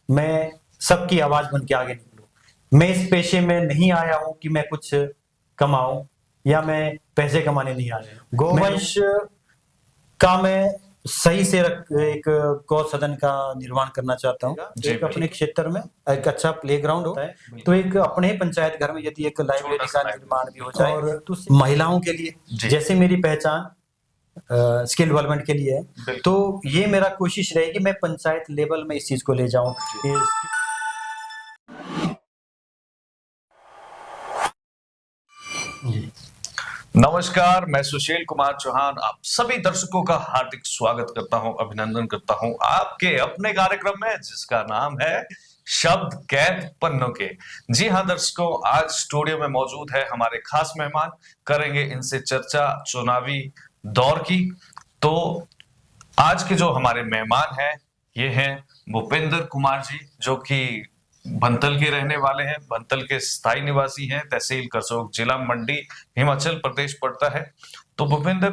मैं सबकी आवाज बन के आगे निकलूं। मैं इस पेशे में नहीं आया हूं कि मैं कुछ कमाऊं या मैं पैसे कमाने नहीं आया। गोवंश का मैं सही से एक गौ सदन का निर्माण करना चाहता हूँ। एक अपने क्षेत्र में एक अच्छा प्लेग्राउंड हो, तो एक अपने पंचायत घर में यदि एक लाइब्रेरी का निर्माण भी हो जाए और तो महिलाओं के लिए, जैसे मेरी पहचान स्किल डेवलपमेंट के लिए है, तो ये मेरा कोशिश रहेगी मैं पंचायत लेवल में इस चीज को ले जाऊं। नमस्कार, मैं सुशील कुमार चौहान आप सभी दर्शकों का हार्दिक स्वागत करता हूं, अभिनंदन करता हूं आपके अपने कार्यक्रम में जिसका नाम है शब्द कैद पन्नों के। जी हां दर्शकों, आज स्टूडियो में मौजूद है हमारे खास मेहमान। करेंगे इनसे चर्चा चुनावी दौर की। तो आज के जो हमारे मेहमान हैं ये हैं भूपेंद्र कुमार जी, जो कि भंतल के रहने वाले हैं, भंतल के स्थायी निवासी हैं, तहसील करसोग, जिला मंडी, हिमाचल प्रदेश पड़ता है। तो भूपेंद्र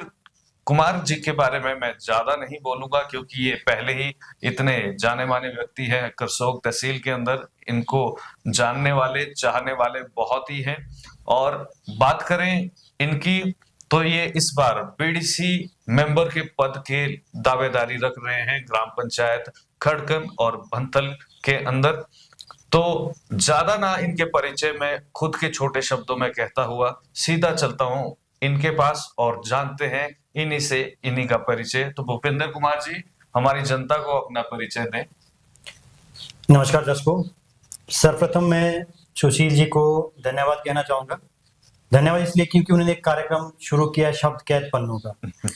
कुमार जी के बारे में मैं ज्यादा नहीं बोलूंगा क्योंकि ये पहले ही इतने जाने माने व्यक्ति हैं करसोग तहसील के अंदर। इनको जानने वाले चाहने वाले बहुत ही हैं। और बात करें इनकी तो ये इस बार बीडीसी मेंबर के पद के दावेदारी रख रहे हैं ग्राम पंचायत खड़कन और भंतल के अंदर। तो ज्यादा ना इनके परिचय में खुद के छोटे शब्दों में कहता हुआ सीधा चलता हूं इनके पास और जानते हैं इन्हीं से इन्हीं का परिचय। तो भूपेंद्र कुमार जी हमारी जनता को अपना परिचय दें। नमस्कार दर्शकों, सर्वप्रथम मैं सुशील जी को धन्यवाद कहना चाहूंगा। धन्यवाद इसलिए क्योंकि उन्होंने एक कार्यक्रम शुरू किया शब्द कैद पन्नों का।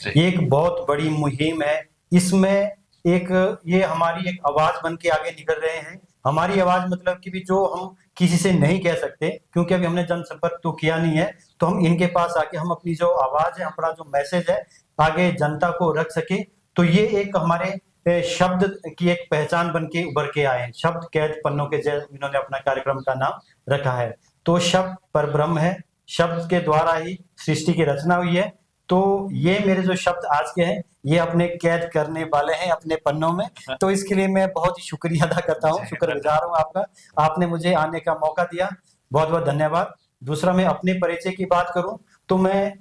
ये एक बहुत बड़ी मुहिम है। इसमें ये हमारी एक आवाज बन के आगे निकल रहे हैं। हमारी आवाज मतलब कि भी जो हम किसी से नहीं कह सकते, क्योंकि अभी हमने जनसंपर्क तो किया नहीं है, तो हम इनके पास आके हम अपनी जो आवाज है, अपना जो मैसेज है आगे जनता को रख सके। तो ये एक हमारे शब्द की एक पहचान बन के उभर के आए हैं। शब्द कैद पन्नों के जैसे इन्होंने अपना कार्यक्रम का नाम रखा है। तो शब्द परब्रह्म है, शब्द के द्वारा ही सृष्टि की रचना हुई है। तो ये मेरे जो शब्द आज के हैं ये अपने कैद करने वाले हैं अपने पन्नों में। तो इसके लिए मैं बहुत ही शुक्रिया अदा करता हूँ, शुक्रगुजार हूँ आपका। आपने मुझे आने का मौका दिया, बहुत बहुत धन्यवाद। दूसरा, मैं अपने परिचय की बात करूं तो मैं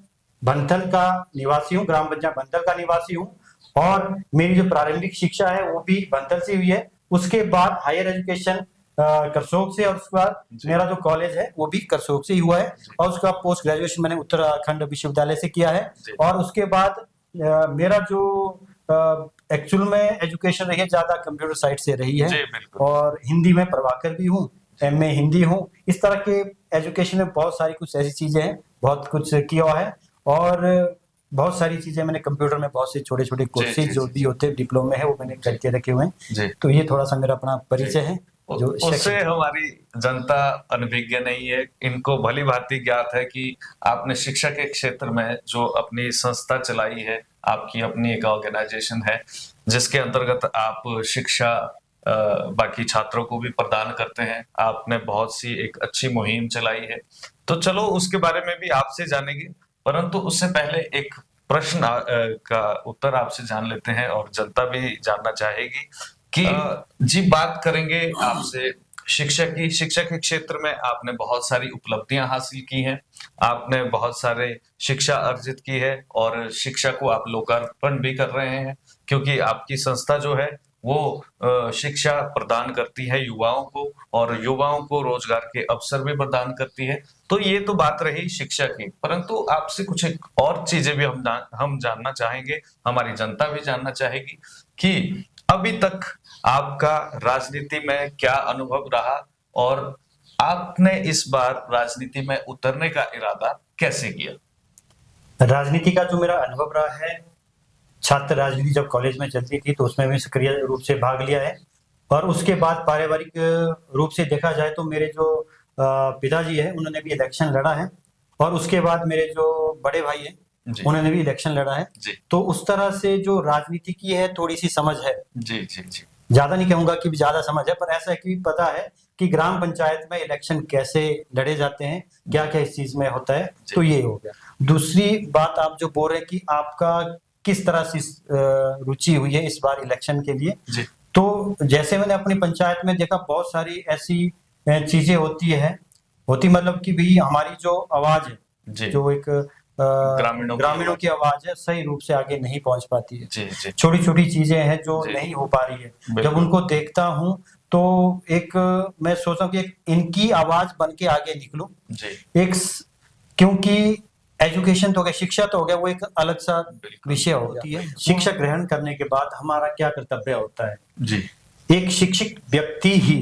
भंतल का निवासी हूँ, ग्राम पंचायत भंतल का निवासी हूँ। और मेरी जो प्रारंभिक शिक्षा है वो भी भंतल से हुई है। उसके बाद हायर एजुकेशन करसोग से, और उसके बाद मेरा जो कॉलेज है वो भी करसोग से ही हुआ है। और उसका पोस्ट ग्रेजुएशन मैंने उत्तराखंड विश्वविद्यालय से किया है। और उसके बाद मेरा जो एक्चुअल में एजुकेशन रही है ज्यादा कंप्यूटर साइड से रही है। और हिंदी में प्रभाकर भी हूँ, एमए हिंदी हूँ। इस तरह के एजुकेशन में बहुत सारी कुछ ऐसी चीजें हैं, बहुत कुछ किया है। और बहुत सारी चीजें मैंने कंप्यूटर में बहुत से छोटे छोटे कोर्सेज जो भी होते हैं डिप्लोमे है वो मैंने करके रखे हुए हैं। तो ये थोड़ा सा मेरा अपना परिचय है। जो उससे हमारी जनता अनभिज्ञ नहीं है, इनको भली भांति ज्ञात है कि आपने शिक्षा के क्षेत्र में जो अपनी संस्था चलाई है, आपकी अपनी एक ऑर्गेनाइजेशन है जिसके अंतर्गत आप शिक्षा बाकी छात्रों को भी प्रदान करते हैं। आपने बहुत सी एक अच्छी मुहिम चलाई है। तो चलो उसके बारे में भी आपसे जानेंगे, परंतु उससे पहले एक प्रश्न का उत्तर आपसे जान लेते हैं और जनता भी जानना चाहेगी कि जी बात करेंगे आपसे शिक्षा की। शिक्षा के क्षेत्र में आपने बहुत सारी उपलब्धियां हासिल की हैं, आपने बहुत सारे शिक्षा अर्जित की है और शिक्षा को आप लोकार्पण भी कर रहे हैं क्योंकि आपकी संस्था जो है वो शिक्षा प्रदान करती है युवाओं को और युवाओं को रोजगार के अवसर भी प्रदान करती है। तो ये तो बात रही शिक्षा की, परंतु आपसे कुछ एक और चीजें भी हम जानना चाहेंगे, हमारी जनता भी जानना चाहेगी कि अभी तक आपका राजनीति में क्या अनुभव रहा और आपने इस बार राजनीति में उतरने का इरादा कैसे किया। राजनीति का जो मेरा अनुभव रहा है, छात्र राजनीति जब कॉलेज में चलती थी तो उसमें भी सक्रिय रूप से भाग लिया है। और उसके बाद पारिवारिक रूप से देखा जाए तो मेरे जो पिताजी है उन्होंने भी इलेक्शन लड़ा है। और उसके बाद मेरे जो बड़े भाई है उन्होंने भी इलेक्शन लड़ा है। तो उस तरह से जो राजनीति की है थोड़ी सी समझ है। ज्यादा नहीं कहूंगा कि ज्यादा समझ है, पर ऐसा है कि पता है कि ग्राम पंचायत में इलेक्शन कैसे लड़े जाते हैं, क्या क्या इस चीज में होता है। तो ये हो गया। दूसरी बात आप जो बोल रहे हैं कि आपका किस तरह से रुचि हुई है इस बार इलेक्शन के लिए, तो जैसे मैंने अपनी पंचायत में देखा, बहुत सारी ऐसी चीजें होती मतलब कि भी हमारी जो आवाज है, जी जो एक ग्रामीणों की आवाज है, सही रूप से आगे नहीं पहुंच पाती है। जी जी छोटी छोटी चीजें हैं जो जी। नहीं हो पा रही है। बिल्कुल। जब उनको देखता हूं तो एक मैं सोचता हूँ कि एक इनकी आवाज बन के आगे निकलूं। जी क्योंकि एजुकेशन तो हो गया, शिक्षा तो हो गया, वो एक अलग सा बिल्कुल। विषय हो गया। शिक्षा ग्रहण करने के बाद हमारा क्या कर्तव्य होता है? जी एक शिक्षित व्यक्ति ही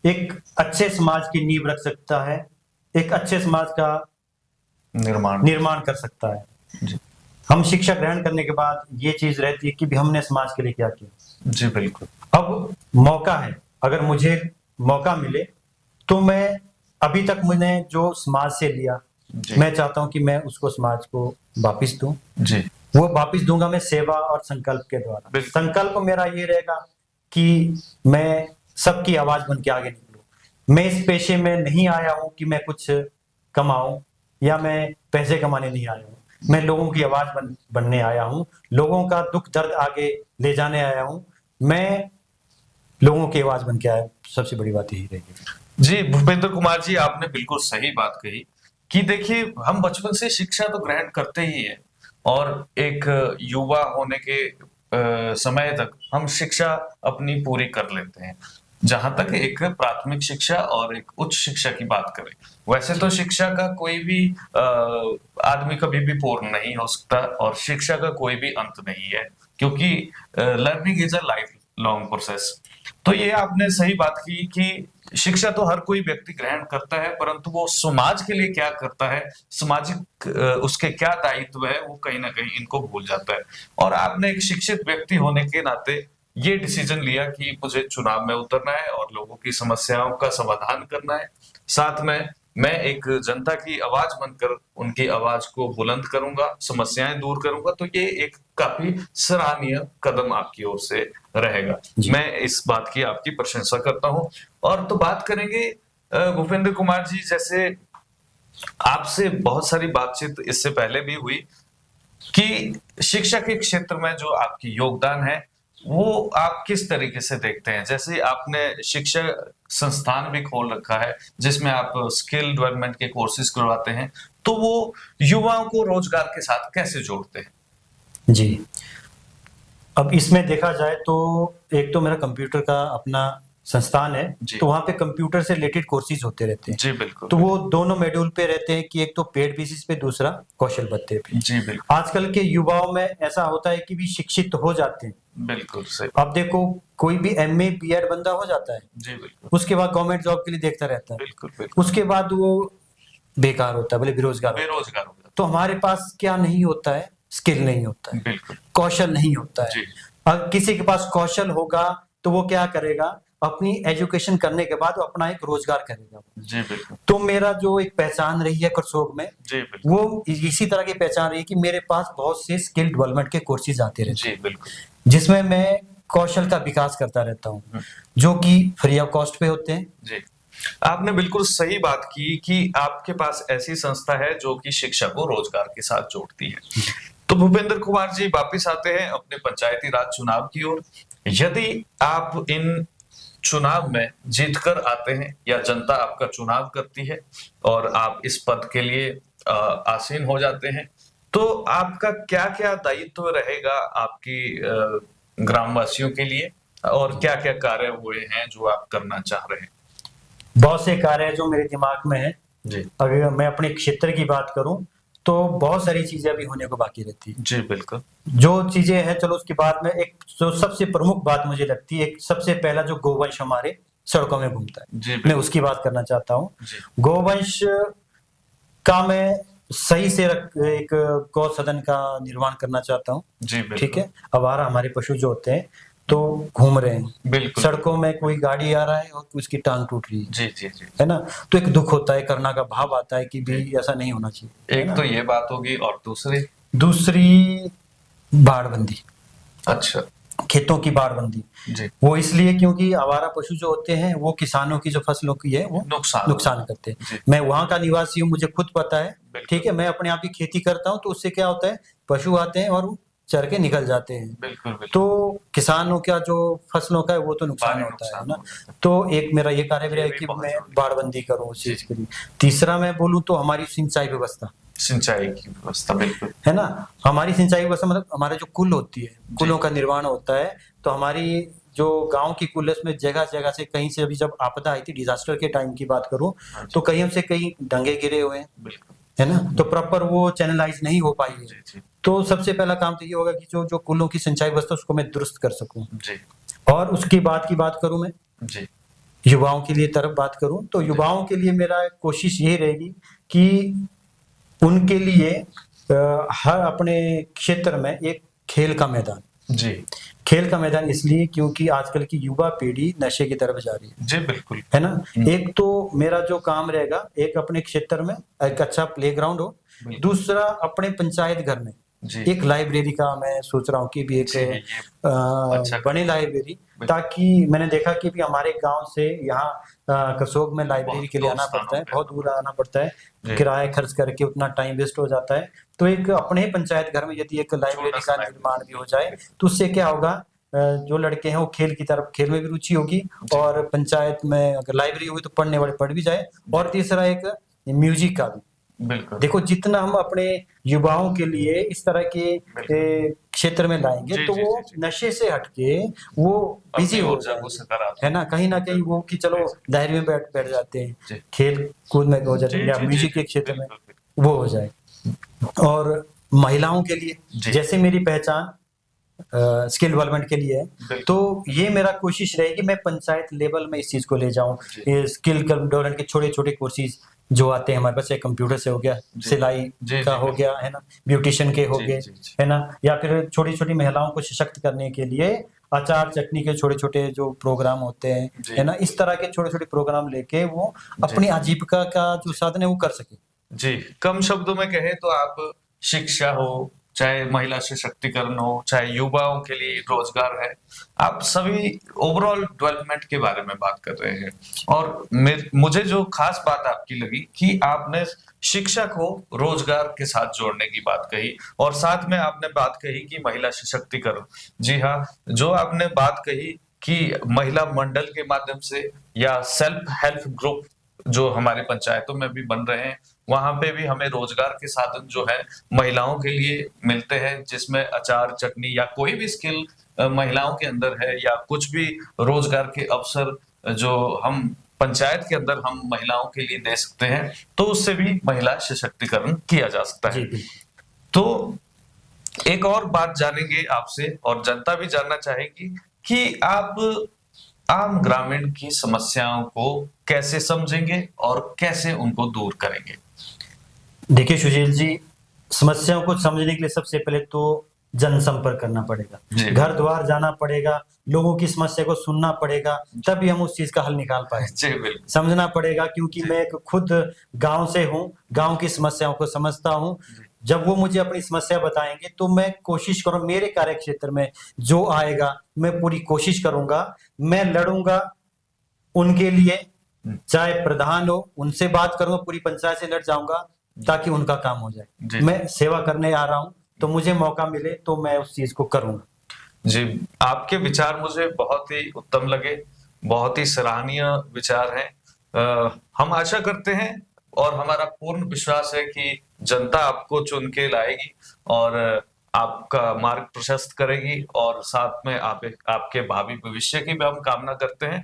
एक अच्छे समाज की नींव रख सकता है, एक अच्छे समाज का निर्माण कर सकता है। जी हम शिक्षा ग्रहण करने के बाद ये चीज रहती है कि भी हमने समाज के लिए क्या किया। जी बिल्कुल। अब मौका है, अगर मुझे मौका मिले तो मैं अभी तक मैंने जो समाज से लिया, जी मैं चाहता हूं कि मैं उसको समाज को वापिस दूं। जी वो वापिस दूंगा मैं सेवा और संकल्प के द्वारा। बिल्कुल। संकल्प मेरा ये रहेगा कि मैं सबकी आवाज बन के आगे निकलूं। मैं इस पेशे में नहीं आया हूं कि मैं कुछ कमाऊं या मैं पैसे कमाने नहीं आया हूं। मैं लोगों की आवाज बनने आया हूं, लोगों का दुख दर्द आगे ले जाने आया हूं। मैं लोगों की आवाज बन के आया, सबसे बड़ी बात यही रहेगी। जी भूपेंद्र कुमार जी, आपने बिल्कुल सही बात कही कि देखिए, हम बचपन से शिक्षा तो ग्रहण करते ही हैं और एक युवा होने के समय तक हम शिक्षा अपनी पूरी कर लेते हैं। जहां तक एक प्राथमिक शिक्षा और एक उच्च शिक्षा की बात करें, वैसे तो शिक्षा का कोई भी आदमी कभी भी पूर्ण नहीं हो सकता और शिक्षा का कोई भी अंत नहीं है, क्योंकि learning is a life long process. तो ये आपने सही बात की कि शिक्षा तो हर कोई व्यक्ति ग्रहण करता है, परंतु वो समाज के लिए क्या करता है, सामाजिक उसके क्या दायित्व है, वो कहीं ना कहीं इनको भूल जाता है। और आपने एक शिक्षित व्यक्ति होने के नाते ये डिसीजन लिया कि मुझे चुनाव में उतरना है और लोगों की समस्याओं का समाधान करना है। साथ में मैं एक जनता की आवाज बनकर उनकी आवाज को बुलंद करूंगा, समस्याएं दूर करूंगा। तो ये एक काफी सराहनीय कदम आपकी ओर से रहेगा। मैं इस बात की आपकी प्रशंसा करता हूं। और तो बात करेंगे भूपेंद्र कुमार जी, जैसे आपसे बहुत सारी बातचीत इससे पहले भी हुई कि शिक्षा के क्षेत्र में जो आपकी योगदान है वो आप किस तरीके से देखते हैं। जैसे आपने शिक्षा संस्थान भी खोल रखा है जिसमें आप स्किल डेवलपमेंट के कोर्सेज करवाते हैं, तो वो युवाओं को रोजगार के साथ कैसे जोड़ते हैं? जी, अब इसमें देखा जाए तो एक तो मेरा कंप्यूटर का अपना संस्थान है, तो वहाँ पे कंप्यूटर से रिलेटेड कोर्सेज होते रहते हैं। जी बिल्कुल। तो वो दोनों मॉड्यूल पे रहते हैं कि एक तो पेड बेसिस पे, दूसरा कौशल भत्ते पे। जी बिल्कुल। आजकल के युवाओं में ऐसा होता है कि भी शिक्षित हो जाते हैं। बिल्कुल सही। अब देखो, कोई भी MA B.Ed बंदा हो जाता है, जी बिल्कुल। उसके बाद गवर्नमेंट जॉब के लिए देखता रहता है। बिल्कुल बिल्कुल। उसके बाद वो बेकार होता है, बोले बेरोजगार होता है। बेरोजगार हो जाता तो हमारे पास क्या नहीं होता है? स्किल नहीं होता है। है, बिल्कुल। कौशल नहीं होता है। जी। अगर किसी के पास कौशल होगा तो वो क्या करेगा? अपनी एजुकेशन करने के बाद वो अपना एक रोजगार करेगा। जी बिल्कुल। तो मेरा जो एक पहचान रही है करसोग में, जी बिल्कुल। वो इसी तरह की पहचान रही है कि मेरे पास बहुत से स्किल डेवलपमेंट के कोर्सेज आते रहते जी बिल्कुल। हैं, जिसमें मैं कौशल का विकास करता रहता हूँ, जो कि फ्री ऑफ कॉस्ट पे होते हैं। जी, आपने बिल्कुल सही बात की कि आपके पास ऐसी संस्था है जो कि शिक्षा को रोजगार के साथ जोड़ती है। तो भूपेंद्र कुमार जी, वापिस आते हैं अपने पंचायती राज चुनाव की ओर। यदि आप इन चुनाव में जीतकर आते हैं या जनता आपका चुनाव करती है और आप इस पद के लिए आसीन हो जाते हैं, तो आपका क्या-क्या दायित्व रहेगा आपकी ग्रामवासियों के लिए और क्या-क्या कार्य हुए हैं जो आप करना चाह रहे हैं? बहुत से कार्य हैं जो मेरे दिमाग में है। जी। अगर मैं अपने क्षेत्र की बात करूं तो बहुत सारी चीजें अभी होने को बाकी रहती है। जी बिल्कुल। जो चीजें हैं, चलो उसके बाद में एक जो सबसे प्रमुख बात मुझे लगती है, एक सबसे पहला जो गोवंश हमारे सड़कों में घूमता है, जी मैं उसकी बात करना चाहता हूँ। जी। गोवंश का मैं सही से एक गौ सदन का निर्माण करना चाहता हूँ। जी बिल्कुल। ठीक है, आवारा हमारे पशु जो होते हैं तो घूम रहे हैं बिल्कुल। सड़कों में, कोई गाड़ी आ रहा है और उसकी टांग टूट रही है। जी जी जी। है ना? तो एक दुख होता है, करना का भाव आता है कि भी ऐसा नहीं होना चाहिए। एक तो ये बात होगी और दूसरी बाड़बंदी। अच्छा। खेतों की बाड़बंदी जी। वो इसलिए क्योंकि आवारा पशु जो होते हैं वो किसानों की जो फसलों की है वो नुकसान करते हैं। मैं वहां का निवासी हूँ, मुझे खुद पता है। ठीक है, मैं अपने आप की खेती करता हूँ, तो उससे क्या होता है, पशु आते हैं और चर के निकल जाते हैं। बिल्कुल बिल्कुल। तो किसानों का जो फसलों का है वो तो नुकसान भारी होता है नुकसान ना। हो जाता है। तो एक मेरा ये कार्य भी ये है भी कि बहुत मैं जरूरी है। बाड़बंदी करूँ उस जी। चीज के लिए। तीसरा मैं बोलूँ तो हमारी सिंचाई व्यवस्था, सिंचाई की व्यवस्था, बिल्कुल। है ना। हमारी सिंचाई व्यवस्था मतलब हमारे जो कुल होती है, जी। कुलों का निर्माण होता है। तो हमारी जो गांव की कुल है उसमें जगह-जगह से कहीं से अभी जब आपदा आई थी, डिजास्टर के टाइम की बात करूँ, हाँ जी। तो कहीं से कहीं डंगे गिरे हुए हैं, बिल्कुल। है ना। तो प्रॉपर वो चैनलाइज नहीं हो पाई है। जी जी तो सबसे पहला काम तो ये होगा कि जो जो कुलों की सिंचाई व्यवस्था उसको मैं दुरुस्त कर सकूँ। जी और उसके बाद की बात करूँ मैं जी युवाओं के लिए तरफ बात करूँ, तो जी। युवाओं के लिए मेरा कोशिश यही रहेगी कि उनके लिए हर अपने क्षेत्र में एक खेल का मैदान, जी खेल का मैदान इसलिए क्योंकि आजकल की युवा पीढ़ी नशे की तरफ जा रही जी, बिल्कुल। है ना। एक तो मेरा जो काम रहेगा, एक अपने क्षेत्र में एक अच्छा प्लेग्राउंड हो, बिल्कुल। दूसरा अपने पंचायत घर में जी एक लाइब्रेरी का मैं सोच रहा हूँ कि भी एक जी, ये अच्छा बने कदम। लाइब्रेरी, बिल्कुल। ताकि मैंने देखा कि भी हमारे गांव से यहाँ कसोग में लाइब्रेरी बहुत के लिए दूर आना स्थानों पड़ता है, पे। बहुत दूर आना पड़ता है, जी। किराया खर्च करके उतना टाइम वेस्ट हो जाता है। तो एक अपने ही पंचायत घर में यदि एक छोटा लाइब्रेरी सा का लाइब्रेरी। निर्माण भी हो जाए, तो उससे क्या होगा, जो लड़के हैं वो खेल की तरफ, खेल में भी रुचि होगी, जी। और पंचायत में अगर लाइब्रेरी होगी तो पढ़ने वाले पढ़ भी जाए। और तीसरा एक म्यूजिक का भी, बिल्कुल। देखो जितना हम अपने युवाओं के लिए इस तरह के बिल्कुल। क्षेत्र में लाएंगे जी तो जी वो जी जी। नशे से हटके वो बिजी अपनी हो ऊर्जा को जाएंगे, सकारात्मक। है ना। कहीं ना कहीं वो कि चलो डायरी में बैठ बैठ जाते हैं, जी खेल कूद में हो जाते जी हैं, या जी जी म्यूजिक जी, के क्षेत्र में बिल्कुल बिल्कुल। वो हो जाए। और महिलाओं के लिए जी। जैसे मेरी पहचान स्किल डेवलपमेंट के लिए है, बिल्कुल। तो ये मेरा कोशिश रहेगी मैं पंचायत लेवल में इस चीज को ले जाऊं। जी। ये स्किल डेवलपमेंट के छोटे छोटे कोर्सेज जो आते हैं हमारे पास, एक कंप्यूटर से हो गया, जी। सिलाई जी का जी, हो गया, है ना, ब्यूटिशियन के हो जी गए, जी जी। है ना, या फिर छोटी छोटी महिलाओं को सशक्त करने के लिए अचार चटनी के छोटे छोटे जो प्रोग्राम होते हैं, जी। है ना, इस तरह के छोटे छोटे प्रोग्राम लेके वो जी। अपनी आजीविका का जो साधन है वो कर सके। जी, कम शब्दों में कहें तो आप शिक्षा हो, चाहे महिला सशक्तिकरण हो, चाहे युवाओं के लिए रोजगार है, आप सभी ओवरऑल डेवलपमेंट के बारे में बात कर रहे हैं। और मुझे जो खास बात आपकी लगी कि आपने शिक्षा को रोजगार के साथ जोड़ने की बात कही, और साथ में आपने बात कही कि महिला सशक्तिकरण। जी हाँ, जो आपने बात कही कि महिला मंडल के माध्यम से या सेल्फ हेल्प ग्रुप जो हमारे पंचायतों में भी बन रहे हैं, वहां पे भी हमें रोजगार के साधन जो है महिलाओं के लिए मिलते हैं, जिसमें अचार चटनी या कोई भी स्किल महिलाओं के अंदर है, या कुछ भी रोजगार के अवसर जो हम पंचायत के अंदर हम महिलाओं के लिए दे सकते हैं, तो उससे भी महिला सशक्तिकरण किया जा सकता जी है। बिल्कुल। तो एक और बात जानेंगे आपसे, और जनता भी जानना चाहेगी कि आप आम ग्रामीण की समस्याओं को कैसे समझेंगे और कैसे उनको दूर करेंगे? देखिए सुशील जी, समस्याओं को समझने के लिए सबसे पहले तो जनसंपर्क करना पड़ेगा, जी। घर द्वार जाना पड़ेगा, लोगों की समस्या को सुनना पड़ेगा, तभी हम उस चीज का हल निकाल पाएंगे। जी, बिल्कुल। समझना पड़ेगा, क्योंकि जी। मैं एक खुद गांव से हूँ, गांव की समस्याओं को समझता हूँ। जी। जब वो मुझे अपनी समस्या बताएंगे तो मैं कोशिश करूँ, मेरे कार्य क्षेत्र में जो आएगा मैं पूरी कोशिश करूंगा, मैं लड़ूंगा उनके लिए, चाहे प्रधान हो उनसे बात करूंगा, पूरी पंचायत से लड़ जाऊंगा ताकि उनका काम हो जी, जाए। मैं सेवा करने आ रहा हूं, तो मुझे मौका मिले तो मैं उस चीज को करूंगा। जी, आपके विचार मुझे बहुत ही उत्तम लगे, बहुत ही सराहनीय विचार हैं। हम आशा करते हैं और हमारा पूर्ण विश्वास है कि जनता आपको चुन के लाएगी और आपका मार्ग प्रशस्त करेगी, और साथ में आपके भावी भविष्य की भी हम कामना करते हैं।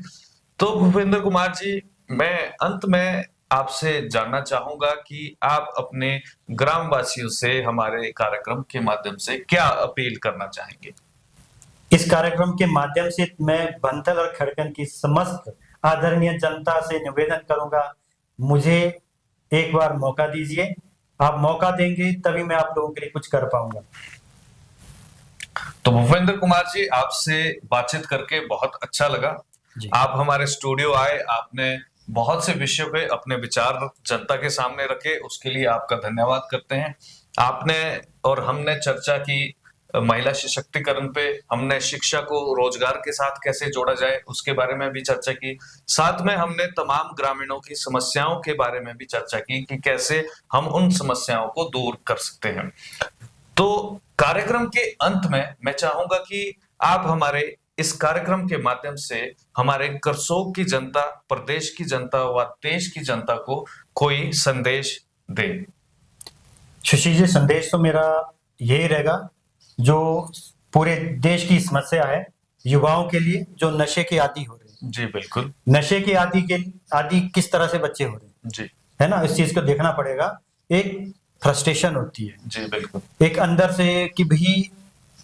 तो भूपेंद्र कुमार जी, मैं अंत में आपसे जानना चाहूंगा कि आप अपने ग्रामवासियों से हमारे कार्यक्रम के माध्यम से क्या अपील करना चाहेंगे? इस कार्यक्रम के माध्यम से मैं बंतल और खड़कन की समस्त आदरणीय जनता से निवेदन करूंगा, मुझे एक बार मौका दीजिए। आप मौका देंगे तभी मैं आप लोगों के लिए कुछ कर पाऊंगा। तो भूपेंद्र कुमार जी, आपसे बातचीत करके बहुत अच्छा लगा। जी। आप हमारे स्टूडियो आए, आपने बहुत से विषयों पे अपने विचार जनता के सामने रखे, उसके लिए आपका धन्यवाद करते हैं। आपने और हमने चर्चा की महिला सशक्तिकरण पे, हमने शिक्षा को रोजगार के साथ कैसे जोड़ा जाए उसके बारे में भी चर्चा की, साथ में हमने तमाम ग्रामीणों की समस्याओं के बारे में भी चर्चा की कि कैसे हम उन समस्याओं को दूर कर सकते हैं। तो कार्यक्रम के अंत में मैं चाहूंगा कि आप हमारे इस कार्यक्रम के माध्यम से हमारे करसोग की जनता, प्रदेश की जनता व देश की जनता को कोई संदेश दें। सुशील जी, संदेश तो मेरा यही रहेगा, जो पूरे देश की समस्या है युवाओं के लिए, जो नशे के आदी हो रहे हैं। जी बिल्कुल। नशे के आदी किस तरह से बच्चे हो रहे हैं, जी है ना, इस चीज को देखना पड़ेगा। एक फ्रस्ट्रेशन होती है, जी बिल्कुल। एक अंदर से कि भी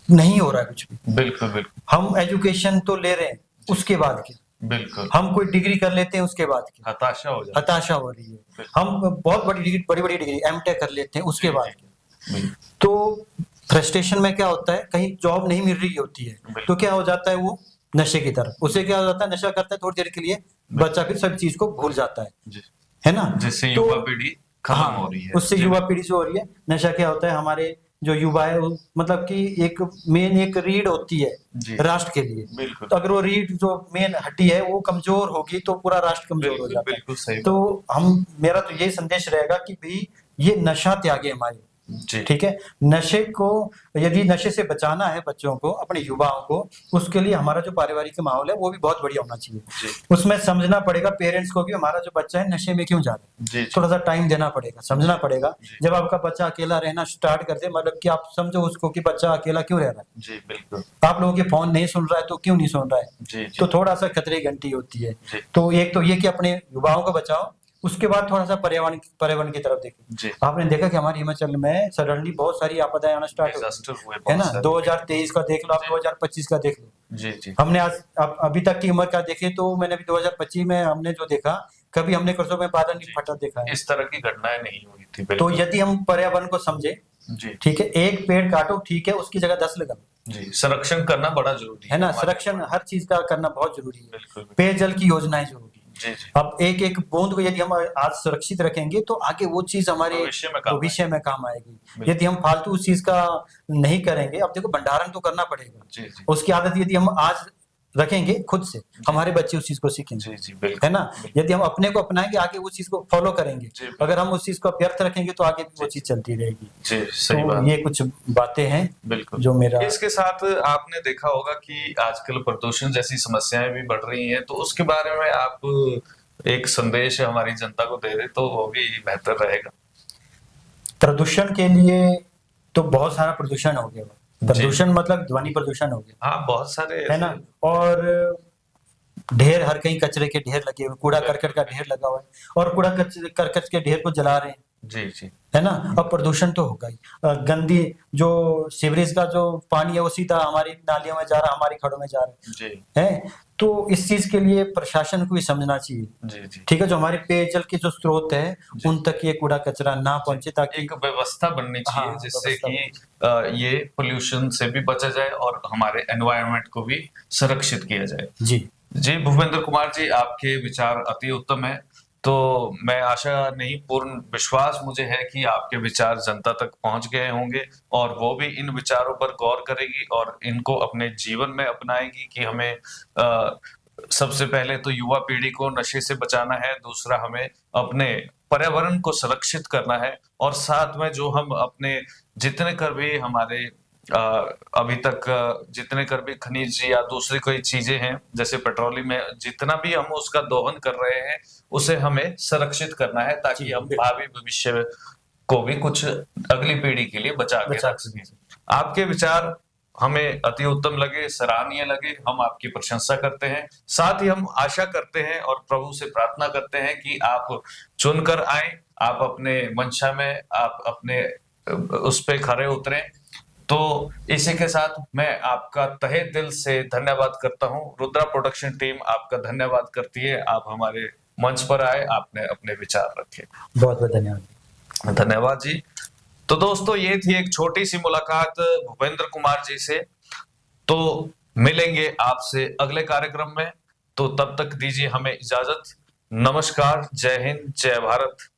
नहीं हो रहा है कुछ भी। बिल्कुल बिल्कुल। हम एजुकेशन तो ले रहे हैं, उसके बाद क्या, बिल्कुल। हम कोई डिग्री कर लेते हैं, उसके बाद क्या, हताशा हो जाता हताशा हो रही है। बिल्कुल। हम बहुत बड़ी बड़ी डिग्री एमटेक कर लेते हैं, उसके जी, बाद जी, क्या। बिल्कुल। तो फ्रस्ट्रेशन में क्या होता है, कहीं जॉब नहीं मिल रही होती है, बिल्कुल। तो क्या हो जाता है, वो नशे की तरफ, उसे क्या हो जाता है, नशा करता है थोड़ी देर के लिए, बच्चा फिर सब चीज को भूल जाता है, जी। है ना। जिससे तो युवा पीढ़ी खत्म हाँ, हो रही है। उससे जी, युवा पीढ़ी जो हो रही है, नशा क्या होता है, हमारे जो युवा है मतलब कि एक मेन एक रीढ़ होती है जी। राष्ट्र के लिए। बिल्कुल। तो अगर वो रीढ़ जो मेन हड्डी है वो कमजोर होगी तो पूरा राष्ट्र कमजोर हो बिल्कुल जाता है। बिल्कुल सही तो हम मेरा तो ये संदेश रहेगा कि भाई ये नशा त्यागे हमारे, जी ठीक है। नशे को, यदि नशे से बचाना है बच्चों को, अपने युवाओं को, उसके लिए हमारा जो पारिवारिक माहौल है वो भी बहुत बढ़िया होना चाहिए। जी उसमें समझना पड़ेगा पेरेंट्स को कि हमारा जो बच्चा है नशे में क्यों जा रहा है, जी जी थोड़ा सा टाइम देना पड़ेगा, समझना पड़ेगा। जी। जब आपका बच्चा अकेला रहना स्टार्ट कर दे, मतलब कि आप समझो उसको कि बच्चा अकेला क्यों रह रहा है, जी बिल्कुल। आप लोगों के फोन नहीं सुन रहा है तो क्यों नहीं सुन रहा है, जी जी तो थोड़ा सा खतरे की घंटी होती है। जी तो एक तो ये कि अपने युवाओं को बचाओ, उसके बाद थोड़ा सा पर्यावरण की तरफ देखें। जी। आपने देखा कि हमारे हिमाचल में सडनली बहुत सारी आपदाएं आना स्टार्ट हो डिजास्टर गई, हुए है बहुत ना। सारे। 2023 का देख लो आप, जी। 2025 का देख लो। जी जी हमने आज अभी तक की उम्र का देखें तो मैंने अभी 2025 में हमने जो देखा, कभी हमने करसों में बादल नहीं जी। फटा देखा है। इस तरह की घटनाएं नहीं हुई थी। तो बिल्कुल। यदि हम पर्यावरण को समझे, जी ठीक है, एक पेड़ काटो ठीक है, उसकी जगह 10 लगाओ, जी संरक्षण करना बड़ा जरूरी है ना। हमारे संरक्षण लिए। हर चीज का करना बहुत जरूरी है। बिल्कुल बिल्कुल। पेयजल की योजनाएं जो होगी, जी जी अब एक एक बूंद को यदि हम आज सुरक्षित रखेंगे तो आगे वो चीज हमारे भविष्य में काम आएगी। बिल्कुल। यदि हम फालतू उस चीज का नहीं करेंगे, अब देखो भंडारण तो करना पड़ेगा, जी जी उसकी आदत यदि हम आज रखेंगे खुद से, हमारे बच्चे उस चीज को सीखेंगे, जी जी बिल्कुल। है ना। यदि हम अपने को अपनाएंगे, आगे उस चीज को फॉलो करेंगे। जी, बिल्कुल। अगर हम उस चीज को व्यर्थ रखेंगे तो आगे भी वो चीज चलती रहेगी। जी सही तो बात। ये कुछ बातें हैं बिल्कुल। जो मेरा। इसके साथ आपने देखा होगा कि आजकल प्रदूषण जैसी समस्याएं भी बढ़ रही हैं, तो उसके बारे में आप एक संदेश हमारी जनता को दे रहे तो वो भी बेहतर रहेगा। प्रदूषण के लिए तो बहुत सारा प्रदूषण हो गया, प्रदूषण मतलब ध्वनि प्रदूषण हो गया, हाँ बहुत सारे है ना। और ढेर, हर कहीं कचरे के ढेर लगे हुए, कूड़ा करकट का ढेर लगा हुआ है, और कूड़ा करकट के ढेर को जला रहे हैं, जी जी है ना। अब प्रदूषण तो होगा ही। गंदी जो सीवरेज का जो पानी है वो सीधा हमारी नालियों में जा रहा है, हमारी खड़ों में जा रहा जी है। तो इस चीज के लिए प्रशासन को भी समझना चाहिए, जी जी ठीक है। जो हमारे पेयजल के जो स्रोत है जी। उन तक ये कूड़ा कचरा ना पहुंचे, ताकि एक व्यवस्था बननी चाहिए हाँ, जिससे व्यवस्था कि ये पोल्यूशन से भी बचा जाए और हमारे एनवायरनमेंट को भी सुरक्षित किया जाए। जी। जी भूपेंद्र कुमार जी, आपके विचार अति उत्तम है। तो मैं आशा नहीं, पूर्ण विश्वास मुझे है कि आपके विचार जनता तक पहुंच गए होंगे और वो भी इन विचारों पर गौर करेगी और इनको अपने जीवन में अपनाएगी कि हमें सबसे पहले तो युवा पीढ़ी को नशे से बचाना है, दूसरा हमें अपने पर्यावरण को सुरक्षित करना है, और साथ में जो हम अपने जितने कर भी हमारे अभी तक जितने कर भी खनिज या दूसरी कोई चीजें हैं जैसे पेट्रोलियम में, जितना भी हम उसका दोहन कर रहे हैं उसे हमें सुरक्षित करना है, ताकि हम भावी भविष्य को भी कुछ अगली पीढ़ी के लिए बचा के रख सकें। आपके विचार हमें अति उत्तम लगे, सराहनीय लगे, हम आपकी प्रशंसा करते हैं। साथ ही हम आशा करते हैं और प्रभु से प्रार्थना करते हैं कि आप चुनकर आए, आप अपने मंशा में आप अपने उस पे खरे उतरें। तो इसी के साथ मैं आपका तहे दिल से धन्यवाद करता हूं। रुद्रा प्रोडक्शन टीम आपका धन्यवाद करती है, आप हमारे मंच पर आए, आपने अपने विचार रखे। बहुत बहुत धन्यवाद। धन्यवाद जी। तो दोस्तों, ये थी एक छोटी सी मुलाकात भूपेंद्र कुमार जी से। तो मिलेंगे आपसे अगले कार्यक्रम में, तो तब तक दीजिए हमें इजाजत। नमस्कार, जय हिंद, जय भारत।